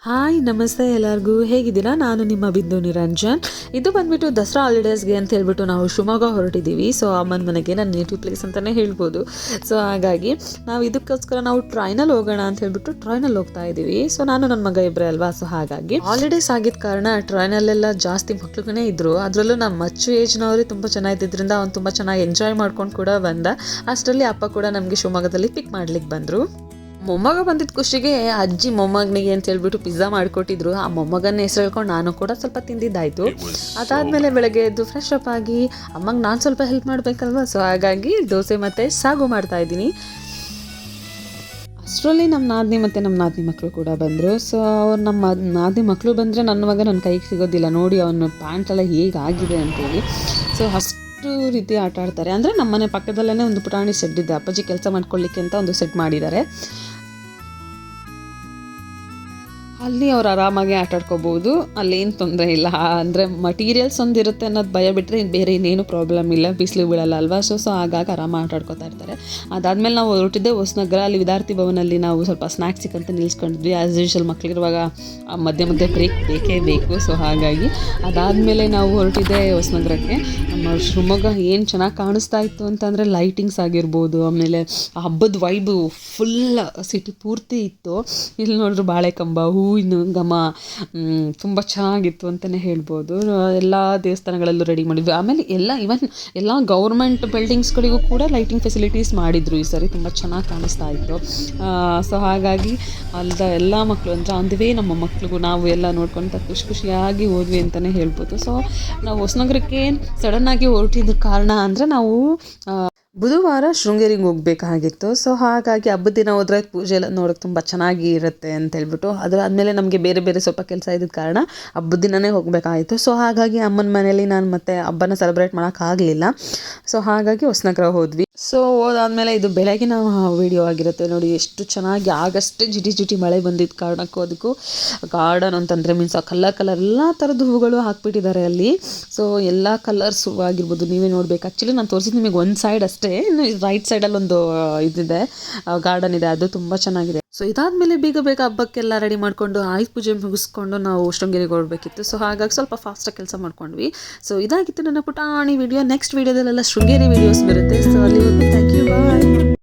Hi ನಮಸ್ತೆ ಎಲ್ಲರಿಗೂ ಹೇಗಿದ್ದೀರಾ. ನಾನು ನಿಮ್ಮ ಬಿಂದು ನಿರಂಜನ್. ಇದು ಬಂದ್ಬಿಟ್ಟು ದಸರಾ ಹಾಲಿಡೇಸ್ಗೆ ಅಂತ ಹೇಳ್ಬಿಟ್ಟು ನಾವು ಶಿವಮೊಗ್ಗ ಹೊರಟಿದ್ದೀವಿ. ಸೊ ಅಮ್ಮನ ಮನೆಗೆ ನನ್ನ ನೇಟಿವ್ ಪ್ಲೇಸ್ ಅಂತಲೇ ಹೇಳ್ಬೋದು. ಸೊ ಹಾಗಾಗಿ ನಾವು ಇದಕ್ಕೋಸ್ಕರ ನಾವು ಟ್ರೈನಲ್ಲಿ ಹೋಗೋಣ ಅಂತ ಹೇಳ್ಬಿಟ್ಟು ಟ್ರೈನಲ್ಲಿ ಹೋಗ್ತಾ ಇದ್ದೀವಿ. ಸೊ ನಾನು ನನ್ನ ಮಗ ಇಬ್ಬರೇ ಅಲ್ವಾ. ಸೊ ಹಾಗಾಗಿ ಹಾಲಿಡೇಸ್ ಆಗಿದ್ದ ಕಾರಣ ಟ್ರೈನಲ್ಲೆಲ್ಲ ಜಾಸ್ತಿ ಮಕ್ಳುಗಳೇ ಇದ್ರು. ಅದರಲ್ಲೂ ನಮ್ಮ ಮಚ್ಚು ಏಜ್ನವ್ರಿಗೆ ತುಂಬ ಚೆನ್ನಾಗಿದ್ದರಿಂದ ಅವ್ನು ತುಂಬ ಚೆನ್ನಾಗಿ ಎಂಜಾಯ್ ಮಾಡ್ಕೊಂಡು ಕೂಡ ಬಂದ. ಅಷ್ಟರಲ್ಲಿ ಅಪ್ಪ ಕೂಡ ನಮಗೆ ಶಿವಮೊಗ್ಗದಲ್ಲಿ ಪಿಕ್ ಮಾಡ್ಲಿಕ್ಕೆ ಬಂದರು. ಮೊಮ್ಮಗ ಬಂದಿದ್ದ ಖುಷಿಗೆ ಅಜ್ಜಿ ಮೊಮ್ಮಗನಿಗೆ ಅಂತ ಹೇಳ್ಬಿಟ್ಟು ಪಿಜ್ಜಾ ಮಾಡಿಕೊಟ್ಟಿದ್ರು. ಆ ಮೊಮ್ಮಗನ ಹೆಸರು ಹೇಳ್ಕೊಂಡು ನಾನು ಕೂಡ ಸ್ವಲ್ಪ ತಿಂದಿದ್ದಾಯಿತು. ಅದಾದಮೇಲೆ ಬೆಳಗ್ಗೆ ಎದ್ದು ಫ್ರೆಶ್ ಅಪ್ ಆಗಿ ಅಮ್ಮಂಗೆ ನಾನು ಸ್ವಲ್ಪ ಹೆಲ್ಪ್ ಮಾಡಬೇಕಲ್ವ. ಸೊ ಹಾಗಾಗಿ ದೋಸೆ ಮತ್ತು ಸಾಗು ಮಾಡ್ತಾ ಇದ್ದೀನಿ. ಅಷ್ಟರಲ್ಲಿ ನಮ್ಮ ನಾದಿನಿ ಮತ್ತು ನಮ್ಮ ನಾದಿನಿ ಮಕ್ಕಳು ಕೂಡ ಬಂದರು. ಸೊ ಅವ್ರು ನಮ್ಮ ನಾದಿನಿ ಮಕ್ಕಳು ಬಂದರೆ ನನ್ನ ಮಗ ನನ್ನ ಕೈಗೆ ಸಿಗೋದಿಲ್ಲ. ನೋಡಿ ಅವನ ಪ್ಯಾಂಟೆಲ್ಲ ಹೇಗಾಗಿದೆ ಅಂತೇಳಿ. ಸೊ ಅಷ್ಟು ರೀತಿ ಆಟ ಆಡ್ತಾರೆ. ಅಂದರೆ ನಮ್ಮನೆ ಪಕ್ಕದಲ್ಲೇ ಒಂದು ಪುಟಾಣಿ ಸೆಡ್ ಇದೆ. ಅಪ್ಪಾಜಿ ಕೆಲಸ ಮಾಡ್ಕೊಳ್ಳಿಕ್ಕೆ ಅಂತ ಒಂದು ಸೆಟ್ ಮಾಡಿದ್ದಾರೆ. ಅಲ್ಲಿ ಅವ್ರು ಆರಾಮಾಗಿ ಆಟ ಆಡ್ಕೋಬೋದು. ಅಲ್ಲೇನು ತೊಂದರೆ ಇಲ್ಲ. ಅಂದರೆ ಮಟೀರಿಯಲ್ಸ್ ಒಂದು ಇರುತ್ತೆ ಅನ್ನೋದು ಭಯ ಬಿಟ್ಟರೆ ಬೇರೆ ಇನ್ನೇನು ಪ್ರಾಬ್ಲಮ್ ಇಲ್ಲ. ಬಿಸಿಲು ಬೀಳಲ್ಲ ಅಲ್ವಾ. ಸೊ ಹಾಗಾಗಿ ಆರಾಮ ಆಟ ಆಡ್ಕೋತಾ ಇರ್ತಾರೆ. ಅದಾದಮೇಲೆ ನಾವು ಹೊರಟಿದ್ದೆ ಹೊಸನಗರ. ಅಲ್ಲಿ ವಿದ್ಯಾರ್ಥಿ ಭವನಲ್ಲಿ ನಾವು ಸ್ವಲ್ಪ ಸ್ನ್ಯಾಕ್ಸ್ ಸಿಕ್ಕಂತ ನಿಲ್ಸ್ಕೊಂಡಿದ್ವಿ. ಆ್ಯಸ್ ಯೂಶುವಲ್ ಮಕ್ಳಿರುವಾಗ ಮಧ್ಯೆ ಬ್ರೇಕ್ ಬೇಕೇ ಬೇಕು. ಸೊ ಹಾಗಾಗಿ ಅದಾದಮೇಲೆ ನಾವು ಹೊರಟಿದ್ದೆ ಹೊಸನಗರಕ್ಕೆ. ನಮ್ಮ ಶಿವಮೊಗ್ಗ ಏನು ಚೆನ್ನಾಗಿ ಕಾಣಿಸ್ತಾ ಇತ್ತು ಅಂತಂದರೆ ಲೈಟಿಂಗ್ಸ್ ಆಗಿರ್ಬೋದು, ಆಮೇಲೆ ಹಬ್ಬದ ವೈಬು ಫುಲ್ ಸಿಟಿ ಪೂರ್ತಿ ಇತ್ತು. ಇಲ್ಲಿ ನೋಡಿದ್ರು ಬಾಳೆಕಂಬ, ಹೂವಿನ ಘಮ ತುಂಬ ಚೆನ್ನಾಗಿತ್ತು ಅಂತಲೇ ಹೇಳ್ಬೋದು. ಎಲ್ಲ ದೇವಸ್ಥಾನಗಳಲ್ಲೂ ರೆಡಿ ಮಾಡಿದ್ವಿ. ಆಮೇಲೆ ಎಲ್ಲ ಗೌರ್ಮೆಂಟ್ ಬಿಲ್ಡಿಂಗ್ಸ್ಗಳಿಗೂ ಕೂಡ ಲೈಟಿಂಗ್ ಫೆಸಿಲಿಟೀಸ್ ಮಾಡಿದರು ಈ ಸರಿ. ತುಂಬ ಚೆನ್ನಾಗಿ ಕಾಣಿಸ್ತಾ ಇತ್ತು. ಸೊ ಹಾಗಾಗಿ ಎಲ್ಲ ಮಕ್ಕಳು ಅಂದರೆ ಅಂದಿವೇ ನಮ್ಮ ಮಕ್ಳಿಗೂ ನಾವು ಎಲ್ಲ ನೋಡ್ಕೊತ ಖುಷಿಯಾಗಿ ಹೋದ್ವಿ ಅಂತಲೇ ಹೇಳ್ಬೋದು. ಸೊ ನಾವು ಹೊಸನಗರಕ್ಕೆ ಸಡನ್ನಾಗಿ ಹೊರಟಿದ್ದ ಕಾರಣ ಅಂದರೆ ನಾವು ಬುಧವಾರ ಶೃಂಗೇರಿಗೆ ಹೋಗಬೇಕಾಗಿತ್ತು. ಸೊ ಹಾಗಾಗಿ ಹಬ್ಬದ ದಿನ ಹೋದ್ರೆ ಪೂಜೆ ಎಲ್ಲ ನೋಡೋಕೆ ತುಂಬ ಚೆನ್ನಾಗಿ ಇರುತ್ತೆ ಅಂತ ಹೇಳ್ಬಿಟ್ಟು ಅದಾದಮೇಲೆ ನಮಗೆ ಬೇರೆ ಸ್ವಲ್ಪ ಕೆಲಸ ಇದ್ದಿದ್ದ ಕಾರಣ ಹಬ್ಬದ ದಿನವೇ ಹೋಗಬೇಕಾಯಿತು. ಸೊ ಹಾಗಾಗಿ ಅಮ್ಮನ ಮನೇಲಿ ನಾನು ಮತ್ತೆ ಹಬ್ಬನ ಸೆಲೆಬ್ರೇಟ್ ಮಾಡೋಕ್ಕಾಗಲಿಲ್ಲ. ಸೊ ಹಾಗಾಗಿ ಹೊಸನಗರ ಹೋದ್ವಿ. ಸೊ ಹೋದಾದ್ಮೇಲೆ ಇದು ಬೆಳಗಿನ ವಿಡಿಯೋ ಆಗಿರುತ್ತೆ. ನೋಡಿ ಎಷ್ಟು ಚೆನ್ನಾಗಿ ಆಗಷ್ಟೇ ಜಿಟಿ ಮಳೆ ಬಂದಿದ್ದ ಕಾರಣಕ್ಕೂ ಅದಕ್ಕೂ ಗಾರ್ಡನ್ ಅಂತಂದರೆ ಮೀನ್ಸ್ ಕಲರ್ ಎಲ್ಲ ಥರದ ಹೂಗಳು ಹಾಕ್ಬಿಟ್ಟಿದ್ದಾರೆ ಅಲ್ಲಿ. ಸೊ ಎಲ್ಲ ಕಲರ್ಸ್ ಆಗಿರ್ಬೋದು, ನೀವೇ ನೋಡ್ಬೇಕು. ಆ್ಯಕ್ಚುಲಿ ನಾನು ತೋರಿಸಿದ್ದು ನಿಮಗೆ ಒಂದು ಸೈಡ್ ಅಷ್ಟೇ. ಇನ್ನು ರೈಟ್ ಸೈಡಲ್ಲಿ ಒಂದು ಇದಿದೆ, ಗಾರ್ಡನ್ ಇದೆ, ಅದು ತುಂಬ ಚೆನ್ನಾಗಿದೆ. ಸೊ ಇದಾದಮೇಲೆ ಬೇಗ ಹಬ್ಬಕ್ಕೆಲ್ಲ ರೆಡಿ ಮಾಡಿಕೊಂಡು ಆಯುಧ ಪೂಜೆ ಮುಗಿಸ್ಕೊಂಡು ನಾವು ಶೃಂಗೇರಿಗೆ ಹೊರಡಬೇಕಿತ್ತು. ಸೊ ಹಾಗಾಗಿ ಸ್ವಲ್ಪ ಫಾಸ್ಟಾಗಿ ಕೆಲಸ ಮಾಡ್ಕೊಂಡ್ವಿ. ಸೊ ಇದಾಗಿತ್ತು ನನ್ನ ಪುಟಾಣಿ ವಿಡಿಯೋ. ನೆಕ್ಸ್ಟ್ ವಿಡಿಯೋದಲ್ಲೆಲ್ಲ ಶೃಂಗೇರಿ ವಿಡಿಯೋಸ್ ಬರುತ್ತೆ. ಸೊ ಅಲ್ಲಿ ಥ್ಯಾಂಕ್ ಯು, ಬಾಯ್.